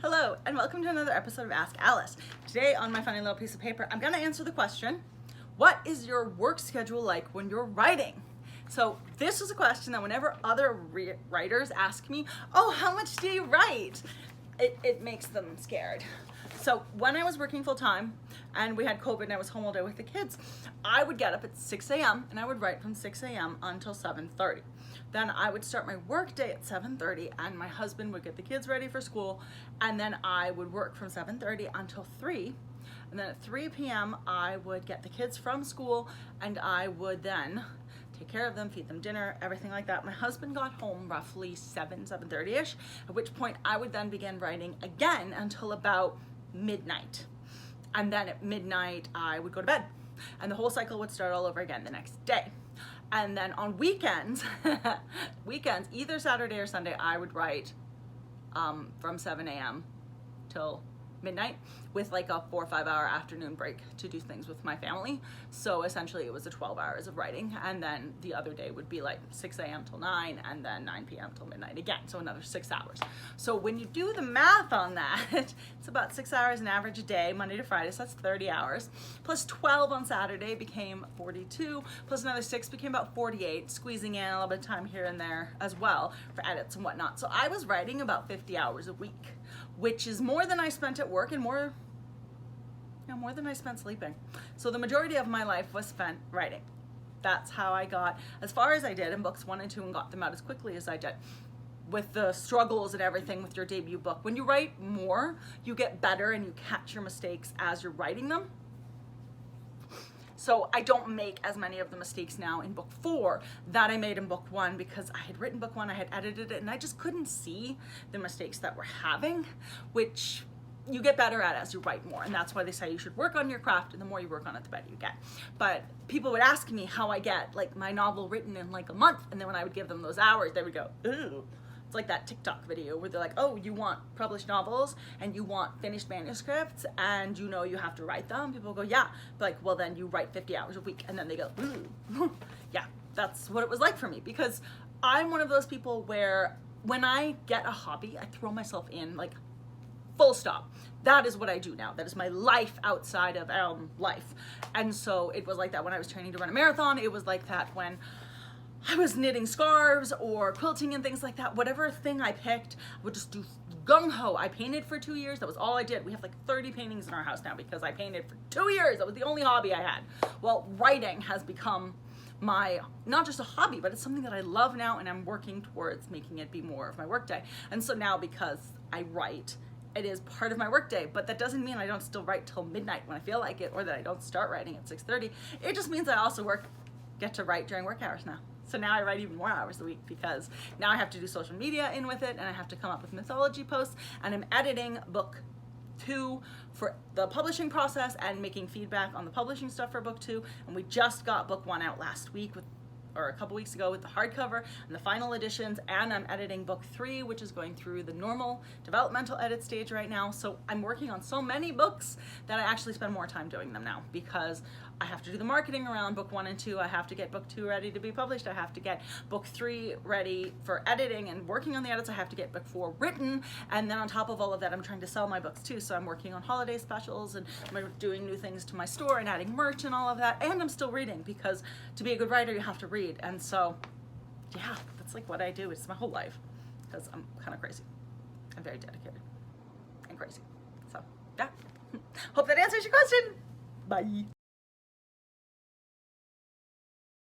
Hello, and welcome to another episode of Ask Alice. Today on my funny little piece of paper, I'm gonna answer the question, what is your work schedule like when you're writing? So this is a question that whenever other writers ask me, oh, how much do you write? It makes them scared. So when I was working full time and we had COVID and I was home all day with the kids, I would get up at 6 a.m. and I would write from 6 a.m. until 7:30. Then I would start my work day at 7:30 and my husband would get the kids ready for school, and then I would work from 7:30 until 3. And then at 3 p.m. I would get the kids from school and I would then take care of them, feed them dinner, everything like that. My husband got home roughly 7:30ish, at which point I would then begin writing again until about midnight. And then at midnight I would go to bed and the whole cycle would start all over again the next day. And then on weekends, either Saturday or Sunday, I would write from 7 a.m. till midnight with like a 4 or 5 hour afternoon break to do things with my family. So essentially it was a 12 hours of writing, and then the other day would be like 6 a.m. till 9 and then 9 p.m. till midnight again, so another 6 hours. So when you do the math on that, it's about 6 hours an average a day, Monday to Friday, so that's 30 hours, plus 12 on Saturday became 42, plus another 6 became about 48, squeezing in a little bit of time here and there as well for edits and whatnot. So I was writing about 50 hours a week, which is more than I spent at work and more than I spent sleeping. So the majority of my life was spent writing. That's how I got as far as I did in books 1 and 2 and got them out as quickly as I did. With the struggles and everything with your debut book, when you write more, you get better and you catch your mistakes as you're writing them. So I don't make as many of the mistakes now in book 4 that I made in book 1, because I had written book 1, I had edited it, and I just couldn't see the mistakes that we're having, which you get better at as you write more. And that's why they say you should work on your craft, and the more you work on it, the better you get. But people would ask me how I get like my novel written in like a month, and then when I would give them those hours, they would go, ooh. It's like that TikTok video where they're like, oh, you want published novels and you want finished manuscripts and you know you have to write them. People go, yeah. Like, well, then you write 50 hours a week. And then they go, ooh. Yeah, that's what it was like for me, because I'm one of those people where when I get a hobby, I throw myself in, like, full stop. That is what I do now. That is my life outside of life. And so it was like that when I was training to run a marathon. It was like that when I was knitting scarves or quilting and things like that. Whatever thing I picked, I would just do gung-ho. I painted for 2 years. That was all I did. We have like 30 paintings in our house now because I painted for 2 years. That was the only hobby I had. Well, writing has become my, not just a hobby, but it's something that I love now, and I'm working towards making it be more of my workday. And so now, because I write, it is part of my workday, but that doesn't mean I don't still write till midnight when I feel like it, or that I don't start writing at 6:30. It just means I also get to write during work hours now. So now I write even more hours a week, because now I have to do social media in with it, and I have to come up with mythology posts, and I'm editing book 2 for the publishing process and making feedback on the publishing stuff for book 2. And we just got book 1 out last week or a couple weeks ago with the hardcover and the final editions, and I'm editing book 3, which is going through the normal developmental edit stage right now. So I'm working on so many books that I actually spend more time doing them now, because I have to do the marketing around book 1 and 2. I have to get book 2 ready to be published. I have to get book 3 ready for editing and working on the edits. I have to get book 4 written. And then on top of all of that, I'm trying to sell my books too. So I'm working on holiday specials and I'm doing new things to my store and adding merch and all of that. And I'm still reading, because to be a good writer, you have to read. And so, yeah, that's like what I do. It's my whole life, because I'm kind of crazy. I'm very dedicated and crazy. So, yeah. Hope that answers your question. Bye.